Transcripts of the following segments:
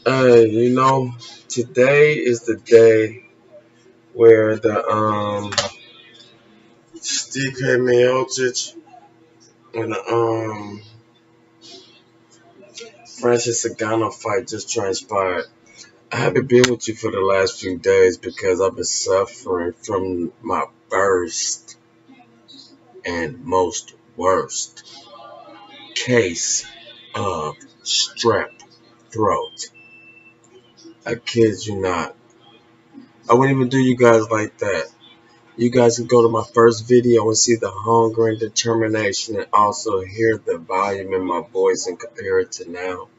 You know, today is the day where the Stipe Miocic and the Francis Ngannou fight just transpired. I haven't been with you for the last few days because I've been suffering from my first and most worst case of strep throat. I kid you not. I wouldn't even do you guys like that. You guys can go to my first video and see the hunger and determination and also hear the volume in my voice and compare it to now.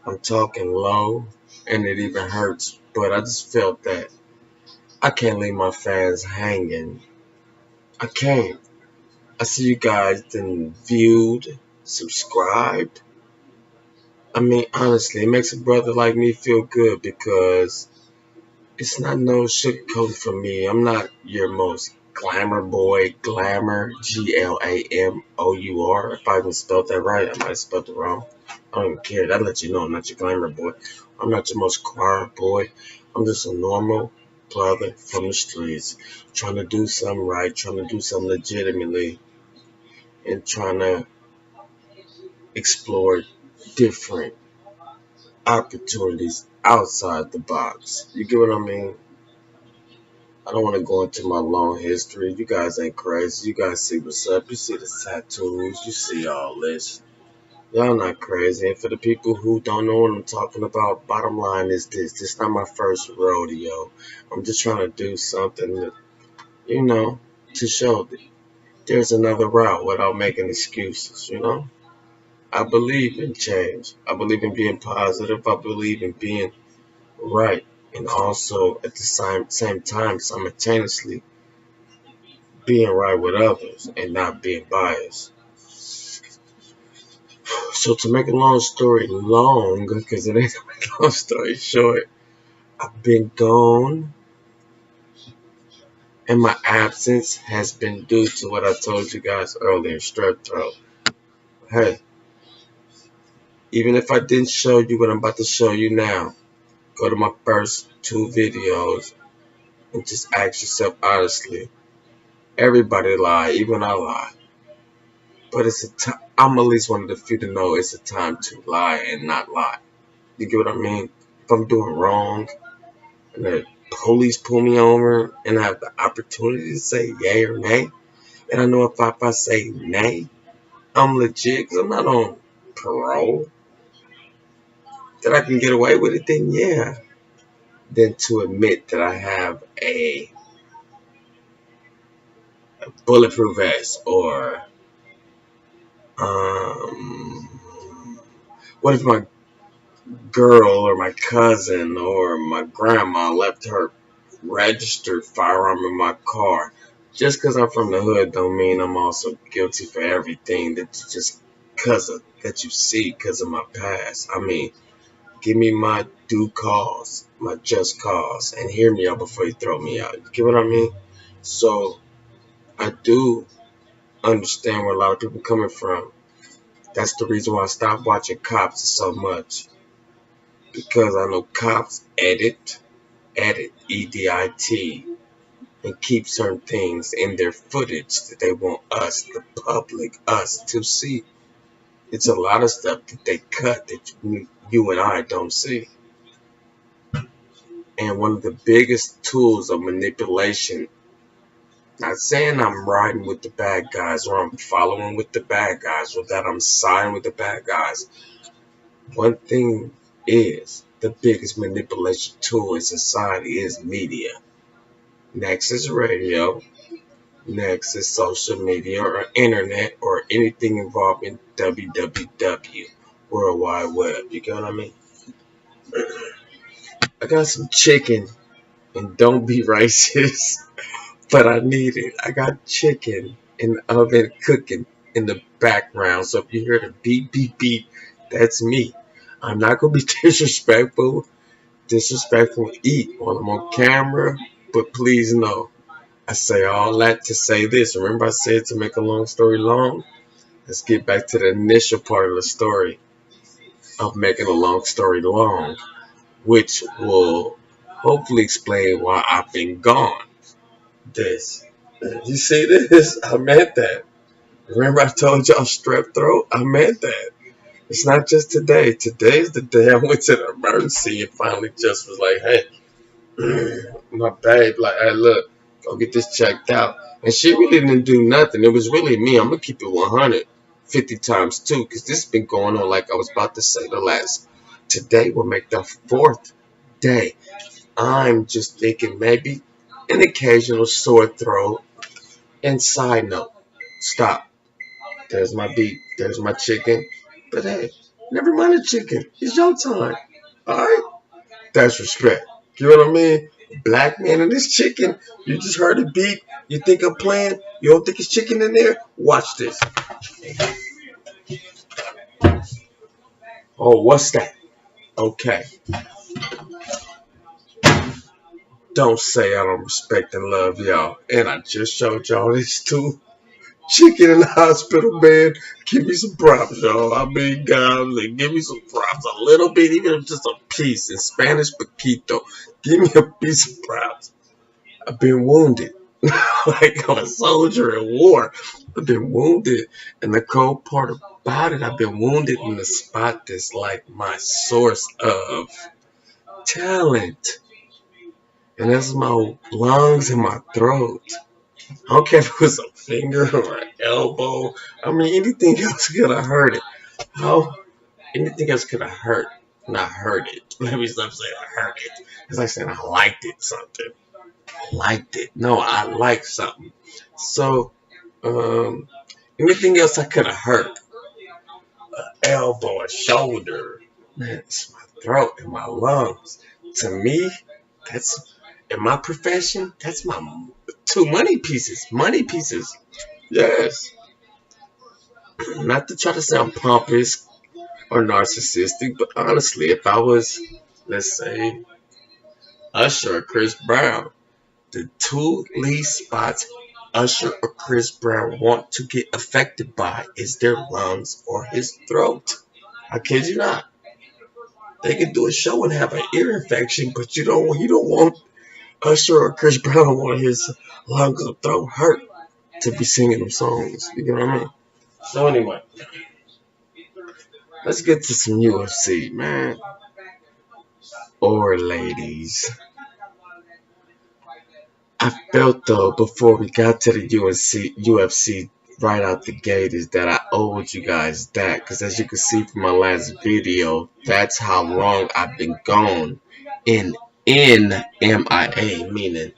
I'm talking low and it even hurts, but I just felt that I can't leave my fans hanging. I can't. I see you guys then viewed, subscribed. I mean, honestly, it makes a brother like me feel good because it's not no sugarcoat for me. I'm not your most glamour boy. Glamour, Glamour. If I even spelled that right, I might have spelled it wrong. I don't even care. That lets you know I'm not your glamour boy. I'm not your most choir boy. I'm just a normal brother from the streets trying to do something right, trying to do something legitimately, and trying to explore different opportunities outside the box. You get what I mean? I don't want to go into my long history. You guys ain't crazy. You guys see what's up. You see the tattoos. You see all this. Y'all not crazy. And for the people who don't know what I'm talking about, bottom line is this. This is not my first rodeo. I'm just trying to do something that, to show that there's another route without making excuses. I believe in change. I believe in being positive. I believe in being right. And also at the same time, simultaneously, being right with others and not being biased. So to make a long story long, because it ain't a long story short, I've been gone, and my absence has been due to what I told you guys earlier, strep throat. Hey, even if I didn't show you what I'm about to show you now, go to my first two videos and just ask yourself honestly. Everybody lie, even I lie. But I'm at least one of the few to know it's a time to lie and not lie. You get what I mean? If I'm doing wrong and the police pull me over and I have the opportunity to say yay or nay, and I know if I say nay, I'm legit because I'm not on parole, that I can get away with it, then yeah. Then to admit that I have a bulletproof vest or um, what if my girl or my cousin or my grandma left her registered firearm in my car. Just because I'm from the hood don't mean I'm also guilty for everything that you see because of my past. I mean, give me my due cause, my just cause, and hear me out before you throw me out. You get what I mean? So I do understand where a lot of people are coming from. That's the reason why I stopped watching Cops so much. Because I know cops edit, EDIT, and keep certain things in their footage that they want us, the public, us to see. It's a lot of stuff that they cut that you and I don't see. And one of the biggest tools of manipulation, not saying I'm riding with the bad guys or I'm following with the bad guys or that I'm siding with the bad guys. One thing is the biggest manipulation tool in society is media. Next is radio. Next is social media or internet or anything involving www, World Wide Web. You get what I mean? I got some chicken, and don't be racist, but I need it. I got chicken in the oven cooking in the background. So if you hear the beep, beep, beep, that's me. I'm not going to be disrespectful. Disrespectful eat while I'm on camera, but please know. I say all that to say this. Remember I said to make a long story long? Let's get back to the initial part of the story. of making a long story long, which will hopefully explain why I've been gone. This. You see this? I meant that. Remember I told y'all strep throat? I meant that. It's not just today. Today's the day I went to the emergency and finally just was like, hey, my babe, like, hey, look, go get this checked out. And she really didn't do nothing. It was really me. I'm going to keep it 150 times two because this has been going on, like I was about to say, the last. Today will make the fourth day. I'm just thinking maybe an occasional sore throat. And side note, stop. There's my beef. There's my chicken. But hey, never mind the chicken. It's your time. Alright? That's respect. You know what I mean? Black man and this chicken. You just heard it beep. You think I'm playing? You don't think it's chicken in there? Watch this. Oh, what's that? Okay. Don't say I don't respect and love y'all. And I just showed y'all this too. Chicken in the hospital, man. Give me some props, y'all. I mean, guys, like, give me some props. A little bit, even if just a piece. In Spanish, poquito. Give me a piece of props. I've been wounded. Like I'm a soldier in war. I've been wounded. And the cold part about it, I've been wounded in the spot that's like my source of talent. And that's my lungs and my throat. I don't care if it was a finger or an elbow. I mean, anything else could have hurt it. How? Anything else could have hurt. Not hurt it. Let me stop saying I hurt it. It's like saying I liked it something. Liked it. No, I liked something. So, anything else I could have hurt. An elbow, a shoulder. Man, it's my throat and my lungs. To me, that's in my profession, that's my two money pieces. Money pieces. Yes. Not to try to sound pompous or narcissistic, but honestly, if I was, let's say, Usher or Chris Brown, the two least spots Usher or Chris Brown want to get affected by is their lungs or his throat. I kid you not. They can do a show and have an ear infection, but you don't want Usher or Chris Brown want his lungs or throat hurt to be singing them songs. You know what I mean? So anyway, let's get to some UFC, man. Or ladies. I felt though before we got to the UFC right out the gate is that I owed you guys that because as you can see from my last video, that's how long I've been gone in MIA, meaning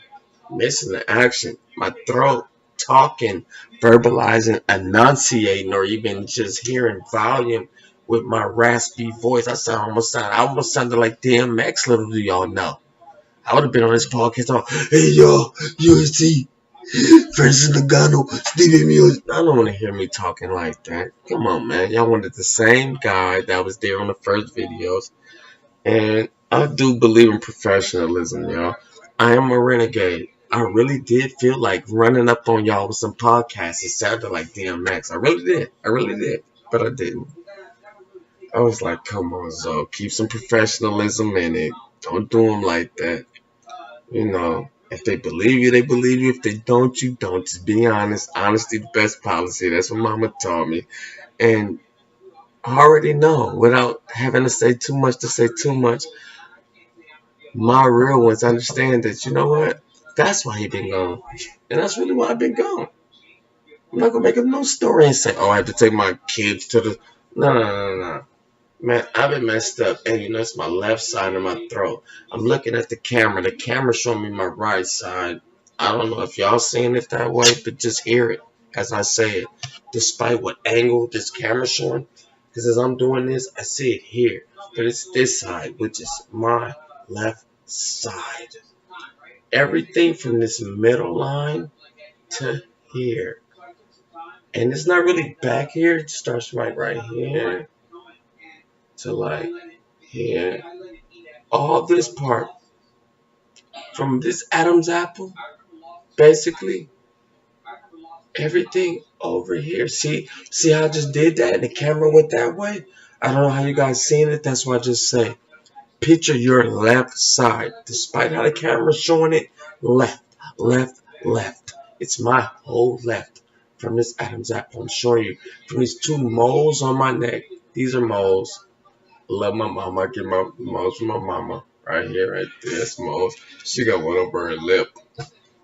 missing the action. My throat talking, verbalizing, enunciating, or even just hearing volume with my raspy voice. I almost sounded like DMX. Little do y'all know. I would have been on this podcast talking, hey y'all, UFC, Francis Ngannou, Stephen Mills. I don't want to hear me talking like that. Come on, man. Y'all wanted the same guy that was there on the first videos. And I do believe in professionalism, y'all. I am a renegade. I really did feel like running up on y'all with some podcasts. It sounded like DMX. I really did. I really did. But I didn't. I was like, come on, Zoe. Keep some professionalism in it. Don't do them like that. You know, if they believe you, they believe you. If they don't, you don't. Just be honest. Honesty the best policy. That's what mama taught me. And I already know, without having to say too much, my real ones understand that, you know what? That's why he been gone. And that's really why I've been gone. I'm not going to make up no story and say, oh, I have to take my kids to the... No. Man, I've been messed up. And, you know, it's my left side of my throat. I'm looking at the camera. The camera showing me my right side. I don't know if y'all seeing it that way, but just hear it as I say it. Despite what angle this camera's showing. Because as I'm doing this, I see it here. But it's this side, which is my left side. Everything from this middle line to here. And it's not really back here. It starts right here to like here. All this part from this Adam's apple, basically everything over here. See how I just did that and the camera went that way? I don't know how you guys seen it. That's why I just say, picture your left side. Despite how the camera's showing it, left, left, left. It's my whole left from this Adam's apple. I'm showing you from these two moles on my neck. These are moles. Love my mama. I get my moles from my mama. Right here, right there. That's moles. She got one over her lip.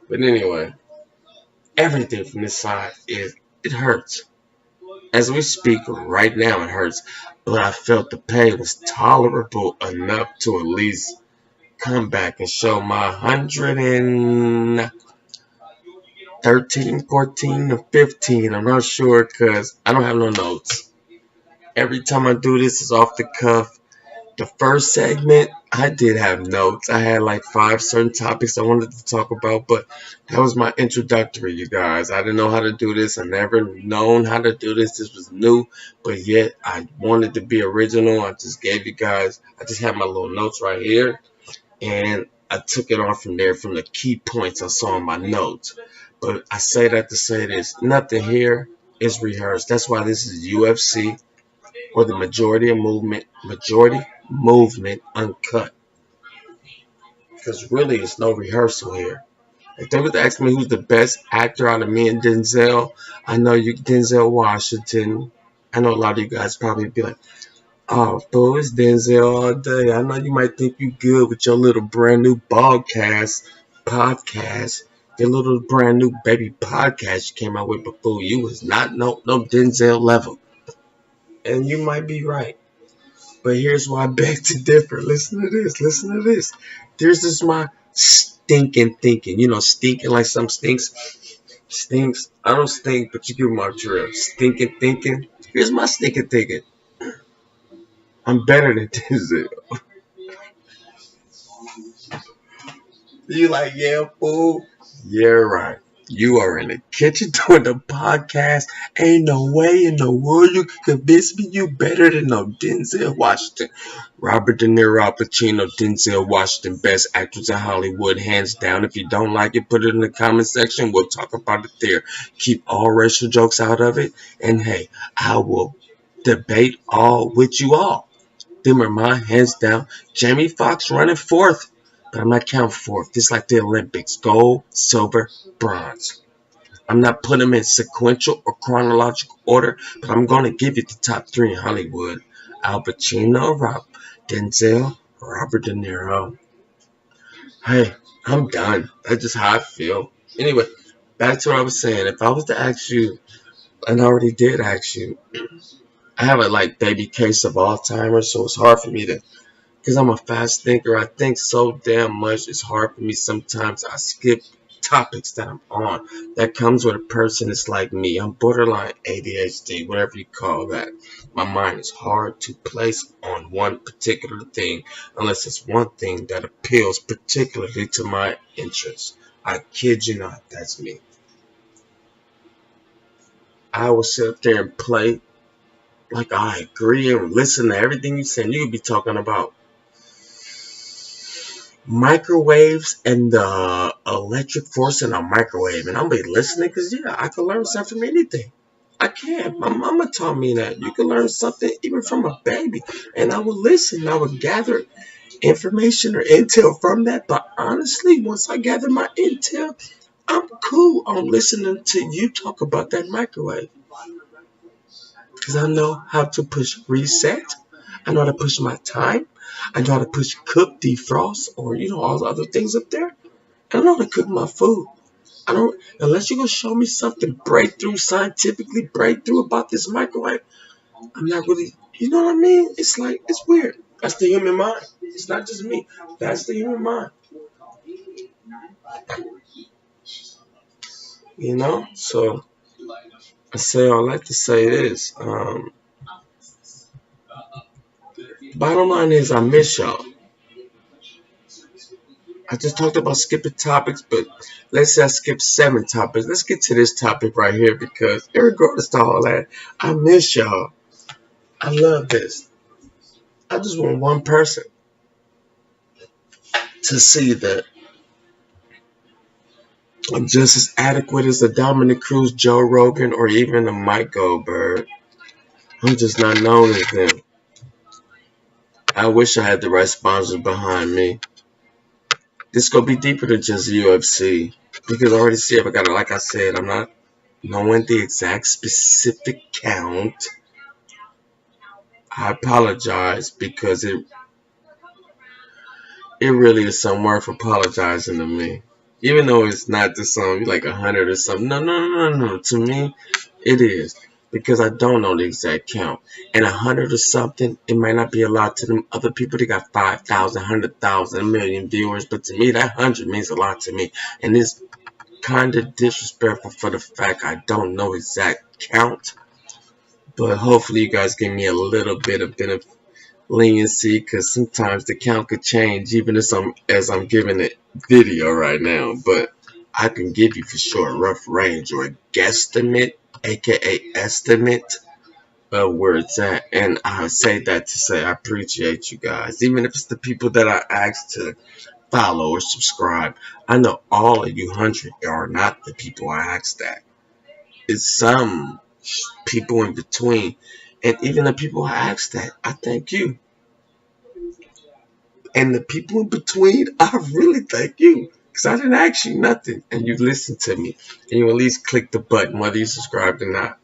But anyway, everything from this side it hurts. As we speak right now, it hurts. But I felt the pain was tolerable enough to at least come back and show my 113, 14, or 15. I'm not sure because I don't have no notes. Every time I do this, it's off the cuff. The first segment, I did have notes. I had like 5 certain topics I wanted to talk about, but that was my introductory, you guys. I didn't know how to do this. I never known how to do this. This was new, but yet I wanted to be original. I just gave you guys, I just had my little notes right here, and I took it on from there from the key points I saw in my notes. But I say that to say this, nothing here is rehearsed. That's why this is UFC, or the majority movement uncut. Because really, it's no rehearsal here. If they would ask me who's the best actor out of me and Denzel, I know you, Denzel Washington. I know a lot of you guys probably be like, "Oh, fool, it's Denzel all day." I know you might think you good with your little brand new podcast, your little brand new baby podcast you came out with, but fool, you was not no Denzel level, and you might be right. But here's why I beg to differ. Listen to this. Listen to this. There's this my stinking thinking. You know, stinking like some stinks. Stinks. I don't stink, but you give my drill. Stinking thinking. Here's my stinking thinking. I'm better than Denzel. You like, yeah, fool? Yeah, right. You are in the kitchen doing the podcast. Ain't no way in the world you can convince me you better than no Denzel Washington. Robert De Niro, Al Pacino, Denzel Washington, best actors in Hollywood, hands down. If you don't like it, put it in the comment section. We'll talk about it there. Keep all racial jokes out of it. And hey, I will debate all with you all. Them are my hands down. Jamie Foxx running fourth. But I'm not counting fourth. Just like the Olympics. Gold, silver, bronze. I'm not putting them in sequential or chronological order, but I'm going to give you the top 3 in Hollywood. Al Pacino, Denzel, Robert De Niro. Hey, I'm done. That's just how I feel. Anyway, back to what I was saying. If I was to ask you, and I already did ask you, I have a baby case of Alzheimer's, so it's hard for me to, because I'm a fast thinker. I think so damn much. It's hard for me sometimes. I skip topics that I'm on. That comes with a person that's like me. I'm borderline ADHD, whatever you call that. My mind is hard to place on one particular thing unless it's one thing that appeals particularly to my interests. I kid you not, that's me. I will sit up there and play like I agree and listen to everything you say. And you could be talking about microwaves and the electric force in a microwave, and I'll be listening because I can learn something from anything. I can. My mama taught me that you can learn something even from a baby, and I would listen. I would gather information or intel from that. But honestly, once I gather my intel, I'm cool on listening to you talk about that microwave because I know how to push reset. I know how to push my time. I know how to push cook, defrost, or all the other things up there. I know how to cook my food. I don't unless you're gonna show me something scientifically breakthrough about this microwave. I'm not really, you know what I mean? It's like it's weird. That's the human mind. It's not just me. That's the human mind. So I like to say this. Bottom line is I miss y'all. I just talked about skipping topics, but let's say I skip 7 topics. Let's get to this topic right here because regardless to all that, I miss y'all. I love this. I just want one person to see that I'm just as adequate as a Dominic Cruz, Joe Rogan, or even a Mike Goldberg. I'm just not known as them. I wish I had the right sponsors behind me. This gonna be deeper than just UFC because I already see if I got it. Like I said, I'm not knowing the exact specific count. I apologize because it really is some worth apologizing to me. Even though it's not the sum, like 100 or something. No. To me, it is. Because I don't know the exact count. And 100 or something, it might not be a lot to them other people. They got 5,000, 100,000, a million viewers. But to me, that 100 means a lot to me. And it's kind of disrespectful for the fact I don't know exact count. But hopefully you guys give me a little bit of benefit leniency because sometimes the count could change even as I'm giving it video right now, but I can give you for sure a rough range or a guesstimate, aka estimate of where it's at. And I say that to say I appreciate you guys, even if it's the people that I asked to follow or subscribe. I know all of you 100 are not the people I asked that. It's some people in between. And even the people I asked that, I thank you. And the people in between, I really thank you. Because I didn't ask you nothing. And you listened to me. And you at least click the button, whether you subscribed or not.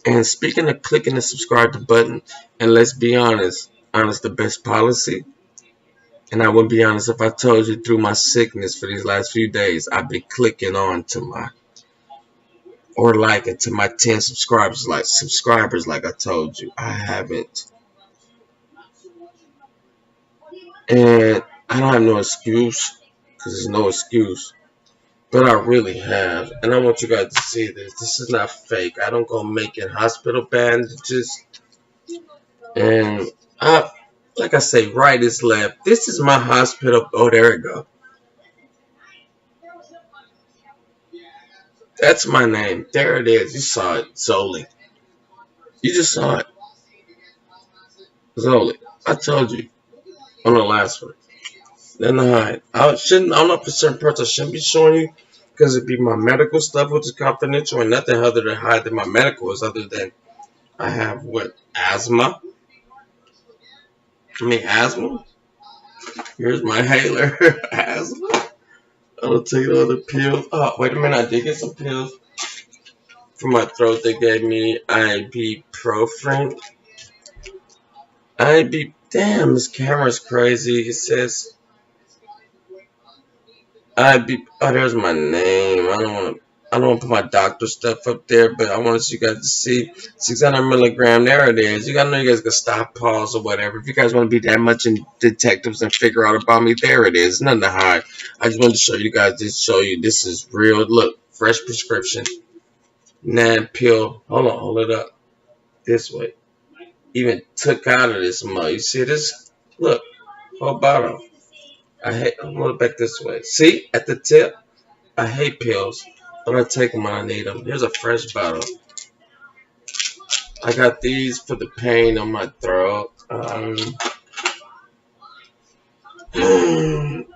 And speaking of clicking the subscribe button, and let's be honest the best policy. And I wouldn't be honest if I told you through my sickness for these last few days, I've been clicking on to my, or liking to my 10 subscribers like I told you. I haven't. And I don't have no excuse, because there's no excuse. But I really have. And I want you guys to see this. This is not fake. I don't go making hospital bandages. And like I say, right is left. This is my hospital. Oh, there we go. That's my name. There it is. You saw it. Zoli. You just saw it. Zoli. I told you on the last one. Then the hide. I'm not for certain parts I shouldn't be showing you because it'd be my medical stuff, which is confidential, and nothing other than hide than my medical is other than I have asthma. Asthma. Here's my Haler. Asthma. I'll take the other pills. Oh, wait a minute. I did get some pills for my throat. They gave me ibuprofen. Damn, this camera's crazy. It says oh, there's my name. I don't want to put my doctor stuff up there, but I want you guys to see 600 milligram. There it is. You gotta know you guys can stop, pause, or whatever. If you guys want to be that much in detectives and figure out about me, there it is. Nothing to hide. I just wanted to show you guys. Just show you this is real. Look, fresh prescription. NAD pill. Hold it up. This way. Even took out of this mug. You see this? Look, whole bottle. I'm going back this way. See, at the tip, I hate pills, but I take them when I need them. Here's a fresh bottle. I got these for the pain on my throat. And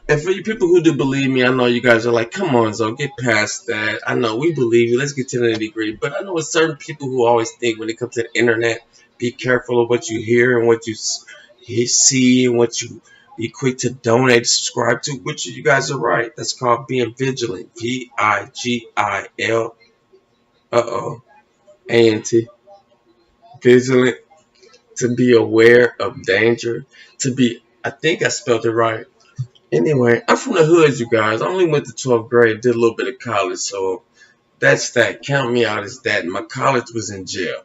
for you people who do believe me, I know you guys are like, come on, Zo, get past that. I know, we believe you. Let's get to the nitty-gritty. But I know with certain people who always think when it comes to the internet, be careful of what you hear and what you see and what you be quick to donate, subscribe to, which you guys are right. That's called being vigilant. VIGIL. ANT. Vigilant. To be aware of danger. I think I spelled it right. Anyway, I'm from the hood, you guys. I only went to 12th grade, did a little bit of college, so that's that. Count me out as that. My college was in jail.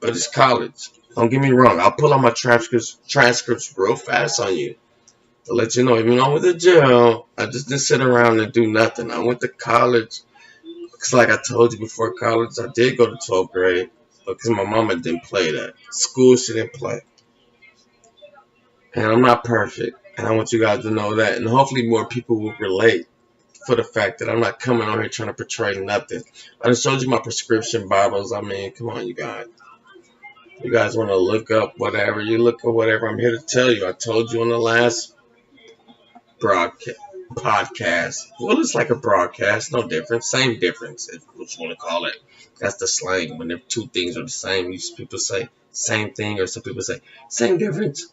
But it's college. Don't get me wrong. I'll pull out my transcripts real fast on you to let you know. Even though I went to jail, I just didn't sit around and do nothing. I went to college because, like I told you before college, I did go to 12th grade because my mama didn't play that. School, she didn't play. And I'm not perfect. And I want you guys to know that. And hopefully more people will relate for the fact that I'm not coming on here trying to portray nothing. I just showed you my prescription bottles. I mean, come on, you guys. You guys want to look up whatever, you look up whatever. I'm here to tell you. I told you on the last podcast. Well, it's like a broadcast. No difference. Same difference, if what you want to call it. That's the slang. When two things are the same, people say same thing, or some people say same difference.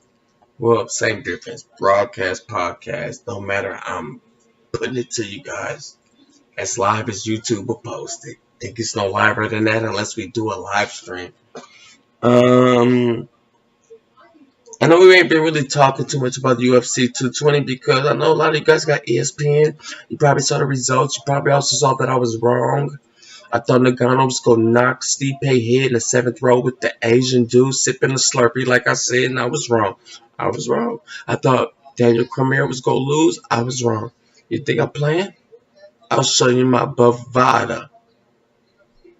Well, same difference. Broadcast, podcast, no matter. I'm putting it to you guys as live as YouTube will post it. Think it's no liver than that unless we do a live stream. Um, I know we ain't been really talking too much about UFC 220 because I know a lot of you guys got ESPN. You probably saw the results. You probably also saw that I was wrong. I thought Nagano was going to knock Stipe head in the 7th row with the Asian dude sipping a Slurpee, like I said, and I was wrong. I was wrong. I thought Daniel Cormier was going to lose. I was wrong. You think I'm playing? I'll show you my Bovada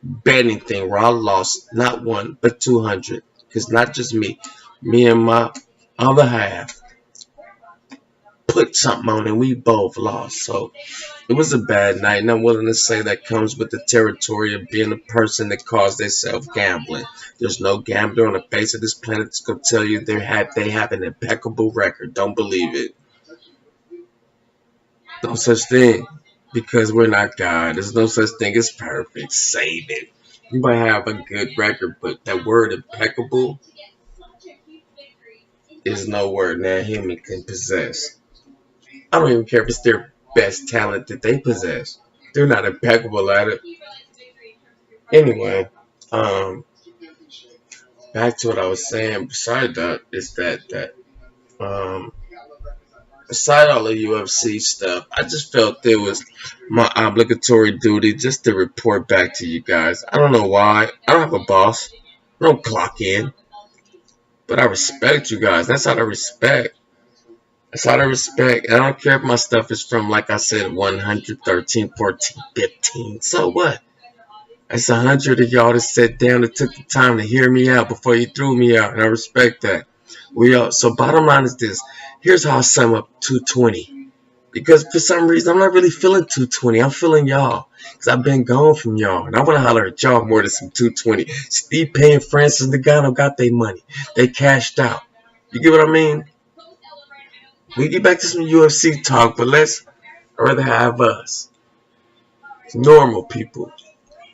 betting thing where I lost not one, but 200. Because not just me and my other half put something on and we both lost. So it was a bad night, and I'm willing to say that comes with the territory of being a person that calls themselves gambling. There's no gambler on the face of this planet that's going to tell you they have an impeccable record. Don't believe it. No such thing. Because we're not God. There's no such thing as perfect. Save it. You might have a good record, but that word impeccable is no word that human can possess. I don't even care if it's their best talent that they possess. They're not impeccable at it. Anyway, back to what I was saying. Beside that is that beside all the UFC stuff, I just felt it was my obligatory duty just to report back to you guys. I don't know why. I don't have a boss. I don't clock in. But I respect you guys. That's out of respect. That's out of respect. I don't care if my stuff is from, like I said, 113, 14, 15. So what? That's 100 of y'all that sat down and took the time to hear me out before you threw me out. And I respect that. So bottom line is this. Here's how I sum up 220. Because for some reason, I'm not really feeling 220. I'm feeling y'all. Because I've been gone from y'all. And I want to holler at y'all more than some 220. Stipe and Francis Ngannou got their money. They cashed out. You get what I mean? We get back to some UFC talk, but I'd rather have us. Normal people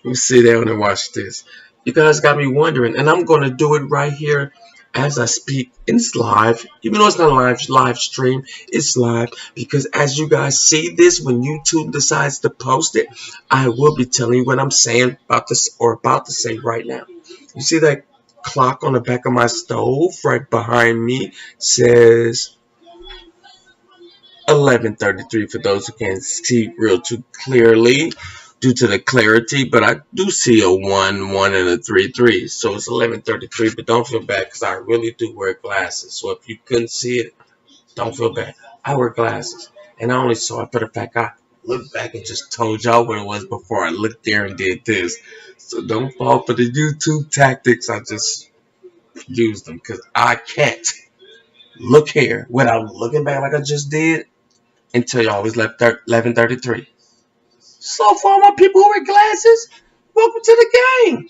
who sit down and watch this. You guys got me wondering, and I'm going to do it right here as I speak. And it's live. Even though it's not a live stream, it's live. Because as you guys see this, when YouTube decides to post it, I will be telling you what I'm saying about to say right now. You see that clock on the back of my stove right behind me says 11:33 for those who can't see real too clearly due to the clarity, but I do see a 1, 1, and a 3, 3. So it's 11:33, but don't feel bad because I really do wear glasses. So if you couldn't see it, don't feel bad. I wear glasses, and I only saw it for the fact I looked back and just told y'all what it was before I looked there and did this. So don't fall for the YouTube tactics. I just used them because I can't look here without looking back like I just did until y'all was left 11:33. So for all my people who wear glasses, welcome to the gang.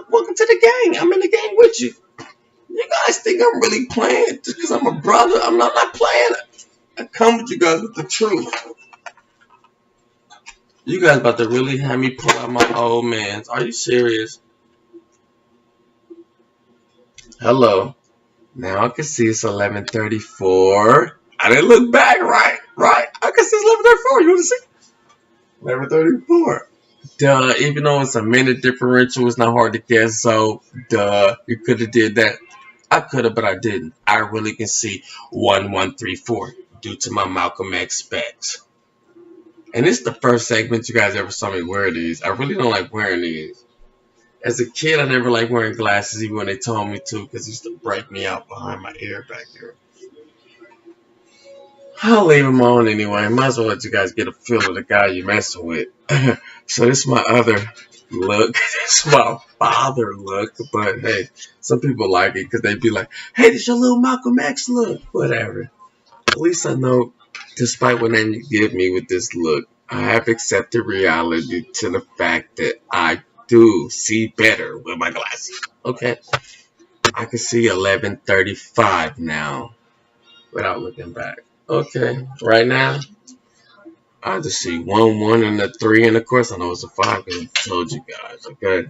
Welcome to the gang. I'm in the gang with you. You guys think I'm really playing just because I'm a brother? I'm not playing. I come with you guys with the truth. You guys about to really have me pull out my old man's. Are you serious? Hello. Now I can see it's 11:34. I didn't look back, right? I can see it's 11:34. You want to see? 11:34. Duh. Even though it's a minute differential, it's not hard to guess. So, duh. You could have did that. I could have, but I didn't. I really can see 1134 due to my Malcolm X specs. And this is the first segment you guys ever saw me wear these. I really don't like wearing these. As a kid, I never liked wearing glasses, even when they told me to, because it used to break me out behind my ear back there. I'll leave them on anyway. Might as well let you guys get a feel of the guy you're messing with. So this is my other look. This is my father look. But hey, some people like it because they be like, hey, this your little Malcolm X look. Whatever. At least I know, despite what name you give me with this look, I have accepted reality to the fact that I do see better with my glasses. Okay? I can see 11:35 now without looking back. Okay, right now, I just see 1, 1, and a 3, and of course I know it's a 5 because I told you guys, okay?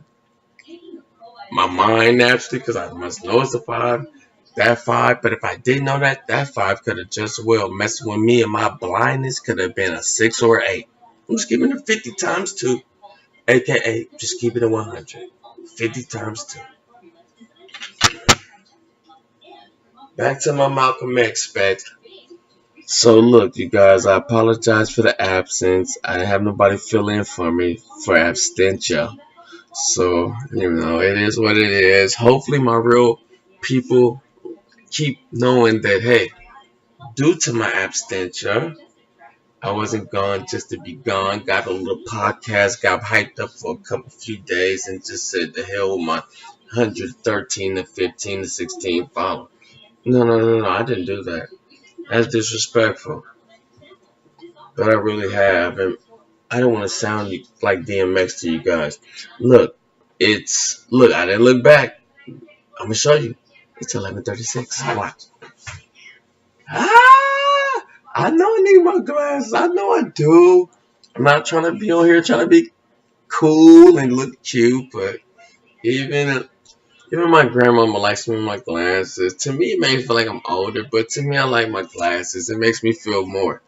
My mind naturally, because I must know it's a 5, that 5. But if I didn't know that, that 5 could have just well messed with me, and my blindness could have been a 6 or 8. I'm just giving it 50 times 2, aka just keep it at 100. 50 times 2. Back to my Malcolm X specs. So look, you guys, I apologize for the absence. I have nobody fill in for me for absentia. So, it is what it is. Hopefully my real people keep knowing that, hey, due to my absentia, I wasn't gone just to be gone. Got a little podcast, got hyped up for a few days, and just said the hell with my 113 to 15 to 16 followers. No, I didn't do that. That's disrespectful. But I really have. And I don't want to sound like DMX to you guys. Look, I didn't look back. I'm going to show you. It's 11:36. Watch. I know I need my glasses. I know I do. I'm not trying to be on here trying to be cool and look cute, but even my grandmama likes me with my glasses. To me, it makes me feel like I'm older, but to me, I like my glasses. It makes me feel more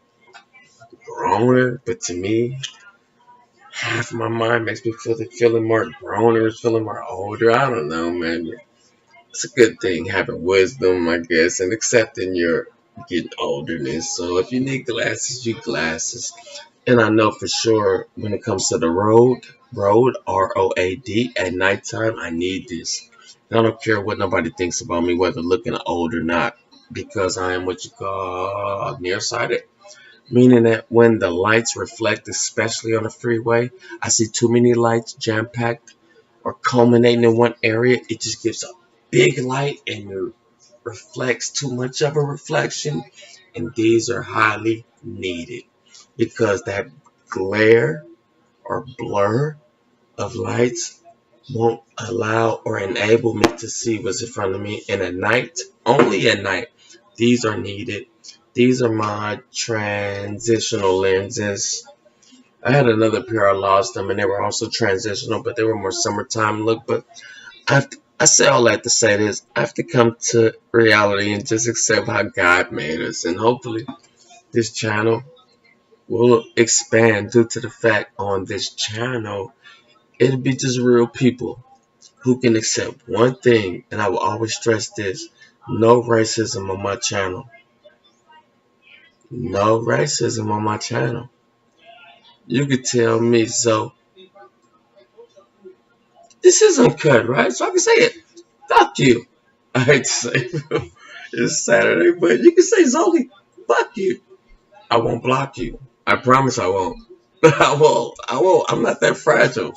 growner, but to me, half of my mind makes me feeling more growner, feeling more older. I don't know, man. It's a good thing having wisdom, I guess, and accepting your getting olderness. So if you need glasses, you glasses. And I know for sure when it comes to the road, ROAD, at nighttime, I need this. And I don't care what nobody thinks about me, whether looking old or not, because I am what you call nearsighted. Meaning that when the lights reflect, especially on the freeway, I see too many lights jam-packed or culminating in one area. It just gives a big light and it reflects too much of a reflection. And these are highly needed because that glare or blur of lights won't allow or enable me to see what's in front of me. And at night, only at night, these are needed. These are my transitional lenses. I had another pair, I lost them, and they were also transitional, but they were more summertime look. But I say all that to say this. I have to come to reality and just accept how God made us. And hopefully this channel will expand due to the fact on this channel, it'll be just real people who can accept one thing. And I will always stress this: no racism on my channel. No racism on my channel. You could tell me, so this is uncut, right? So I can say it. Fuck you. I hate to say it's Saturday, but you can say, Zoli, fuck you. I won't block you. I promise I won't. I won't. I'm not that fragile.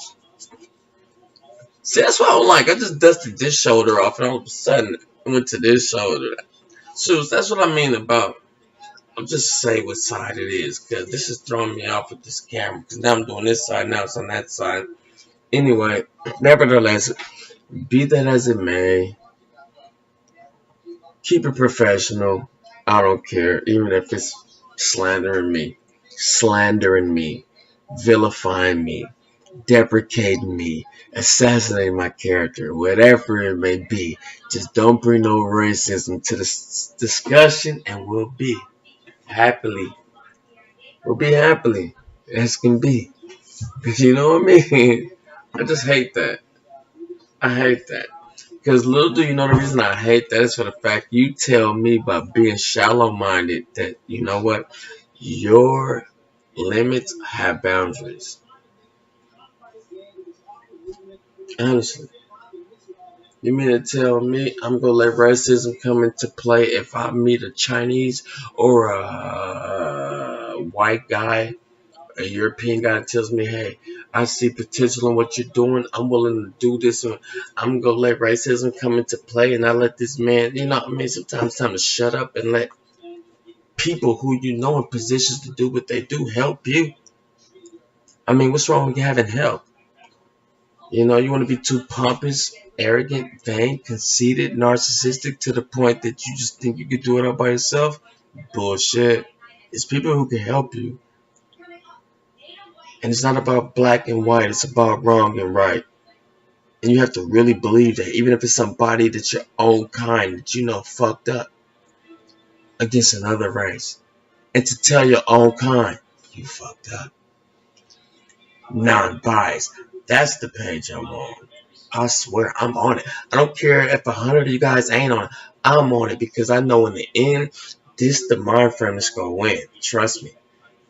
See, that's what I don't like. I just dusted this shoulder off, and all of a sudden, I went to this shoulder. So that's what I mean about. I'll just say what side it is, because this is throwing me off with this camera. Because now I'm doing this side, now it's on that side. Anyway, nevertheless, be that as it may, keep it professional. I don't care, even if it's slandering me, vilifying me, deprecating me, assassinating my character, whatever it may be. Just don't bring no racism to this discussion, and we'll be happily as can be. You know what I mean? I just hate that. I hate that. Because little do you know the reason I hate that is for the fact you tell me by being shallow-minded that, you know what, your limits have boundaries. Honestly. You mean to tell me I'm going to let racism come into play if I meet a Chinese or a white guy, a European guy that tells me, hey, I see potential in what you're doing. I'm willing to do this. And I'm going to let racism come into play and I let this man, sometimes it's time to shut up and let people who you know in positions to do what they do help you. What's wrong with having help? You want to be too pompous, arrogant, vain, conceited, narcissistic to the point that you just think you could do it all by yourself? Bullshit. It's people who can help you. And it's not about black and white. It's about wrong and right. And you have to really believe that, even if it's somebody that's your own kind that you know fucked up against another race. And to tell your own kind, you fucked up. Non-biased. That's the page I'm on. I swear, I'm on it. I don't care if 100 of you guys ain't on it. I'm on it because I know in the end, this the mind frame that's going to win. Trust me.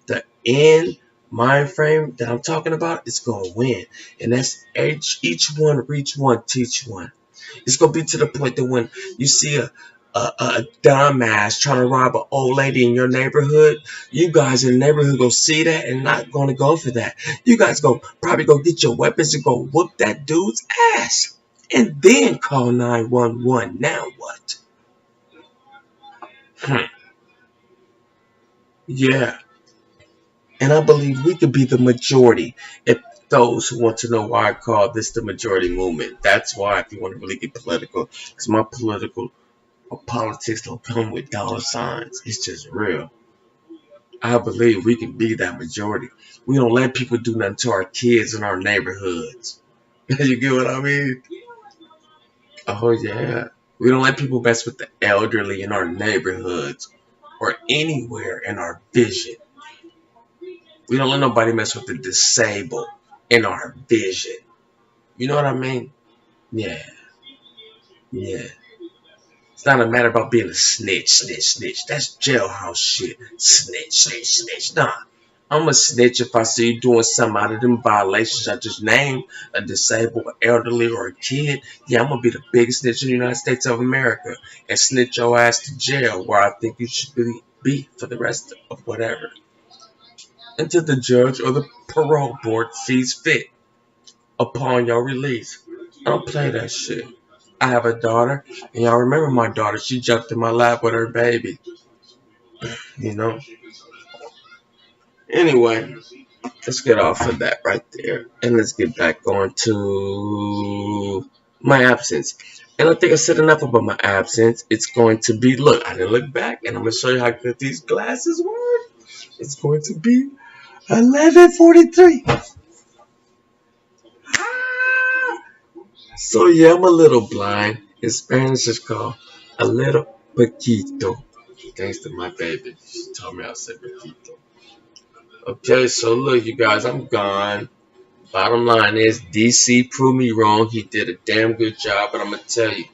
The end mind frame that I'm talking about is going to win. And that's each one, reach one, teach one. It's going to be to the point that when you see a dumbass trying to rob an old lady in your neighborhood, you guys in the neighborhood go see that and not going to go for that. You guys go probably go get your weapons and go whoop that dude's ass. And then call 911. Now what? Yeah. And I believe we could be the majority. If those who want to know why I call this the majority movement, that's why, if you want to really get political, because my politics don't come with dollar signs. It's just real. I believe we can be that majority. We don't let people do nothing to our kids in our neighborhoods. You get what I mean? Oh, yeah. We don't let people mess with the elderly in our neighborhoods or anywhere in our vision. We don't let nobody mess with the disabled in our vision. You know what I mean? Yeah. Yeah. It's not a matter about being a snitch. That's jailhouse shit. Snitch. Nah. I'm a snitch if I see you doing something out of them violations I just named, a disabled, elderly, or a kid. Yeah, I'm going to be the biggest snitch in the United States of America and snitch your ass to jail where I think you should be for the rest of whatever. Until the judge or the parole board sees fit upon your release. I don't play that shit. I have a daughter, and y'all remember my daughter. She jumped in my lap with her baby. You know? Anyway, let's get off of that right there. And let's get back on to my absence. And I think I said enough about my absence. It's going to be, look, I didn't look back, and I'm going to show you how good these glasses work. It's going to be 11:43. So yeah, I'm a little blind. In Spanish, it's called a little poquito. Thanks to my baby. She told me I said poquito. Okay, so look, you guys, I'm gone. Bottom line is, DC proved me wrong. He did a damn good job, but I'm going to tell you.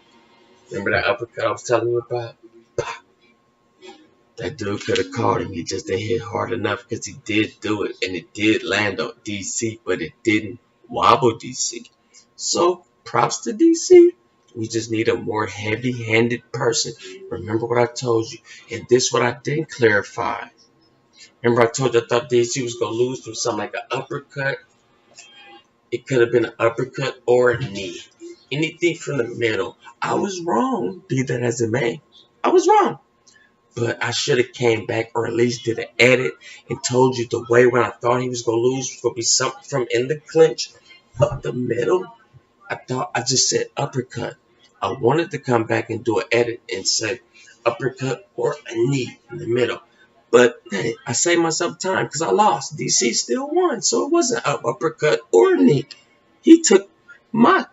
Remember that uppercut I was telling you about? That dude could have caught him. He just didn't hit hard enough because he did do it. And it did land on DC, but it didn't wobble DC. So, props to DC. We just need a more heavy-handed person. Remember what I told you. And this what I didn't clarify. Remember I told you I thought DC was going to lose through something like an uppercut. It could have been an uppercut or a knee. Anything from the middle. I was wrong, be that as it may. I was wrong. But I should have came back or at least did an edit and told you the way when I thought he was going to lose was going to be something from in the clinch up the middle. I thought I just said uppercut. I wanted to come back and do an edit and say uppercut or a knee in the middle. But hey, I saved myself time because I lost. DC still won, so it wasn't an uppercut or a knee. He took my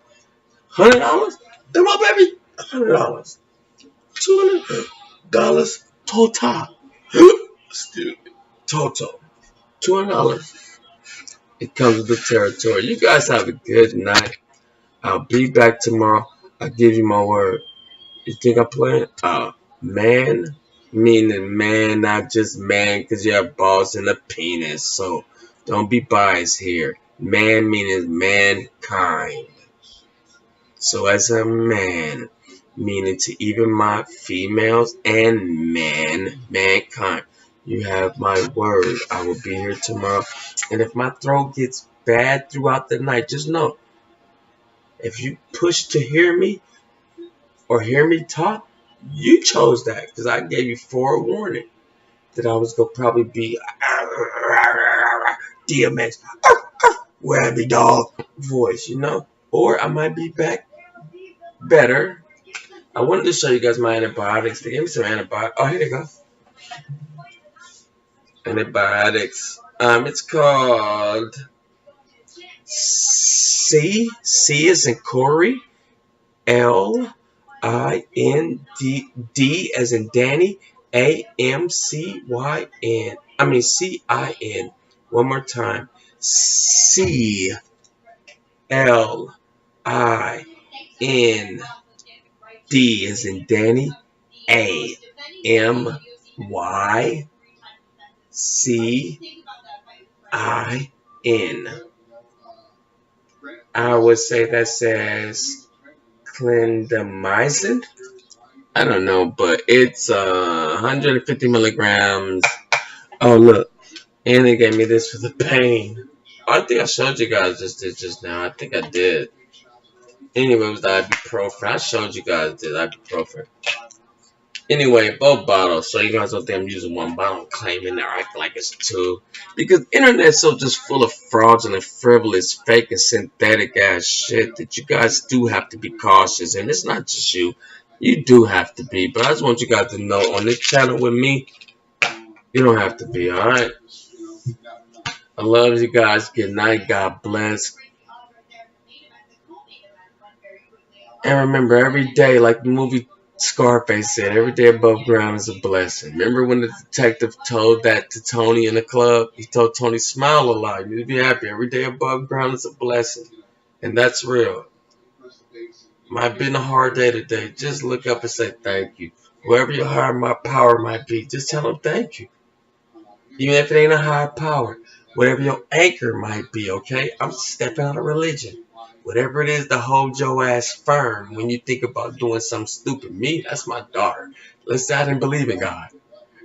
$100 and my baby $100. $200 total. Stupid. Total. $200. It comes with the territory. You guys have a good night. I'll be back tomorrow. I give you my word. You think I'm playing? Man, meaning man, not just man, because you have balls and a penis. So don't be biased here. Man meaning mankind. So as a man, meaning to even my females and mankind, you have my word. I will be here tomorrow. And if my throat gets bad throughout the night, just know, if you push to hear me or hear me talk, you chose that because I gave you forewarning that I was going to probably be DMX, wabby dog voice, you know? Or I might be back better. I wanted to show you guys my antibiotics. They gave me some antibiotics. Oh, here they go. Antibiotics. It's called C is in Corey. Lind, as in Danny. Amcyn. I mean Cin. One more time. Clind, as in Danny. Amycin. I would say that says clindamycin. I don't know, but it's 150 milligrams. Oh, look. And they gave me this for the pain. I think I showed you guys this just now. I think I did. Anyway, it was the ibuprofen. I showed you guys this ibuprofen. Anyway, both bottles. So you guys don't think I'm using one bottle, claiming they're acting like it's two. Because internet's so just full of fraudulent, frivolous, fake, and synthetic ass shit that you guys do have to be cautious. And it's not just you. You do have to be. But I just want you guys to know on this channel with me, you don't have to be, alright? I love you guys. Good night. God bless. And remember, every day, like the movie Scarface said, every day above ground is a blessing. Remember when the detective told that to Tony in the club? He told Tony, smile a lot. You need to be happy. Every day above ground is a blessing. And that's real. Might have been a hard day today. Just look up and say thank you. Whoever your higher power might be, just tell them thank you. Even if it ain't a higher power. Whatever your anchor might be, okay? I'm stepping out of religion. Whatever it is to hold your ass firm when you think about doing something stupid. Me, that's my daughter. Let's say I didn't believe in God.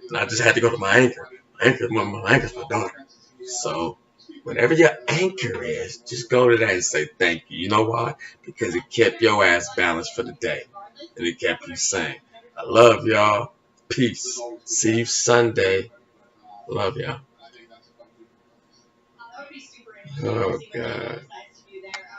And I just had to go to my anchor. My anchor's my daughter. So, whatever your anchor is, just go to that and say thank you. You know why? Because it kept your ass balanced for the day. And it kept you sane. I love y'all. Peace. See you Sunday. Love y'all. Oh, God.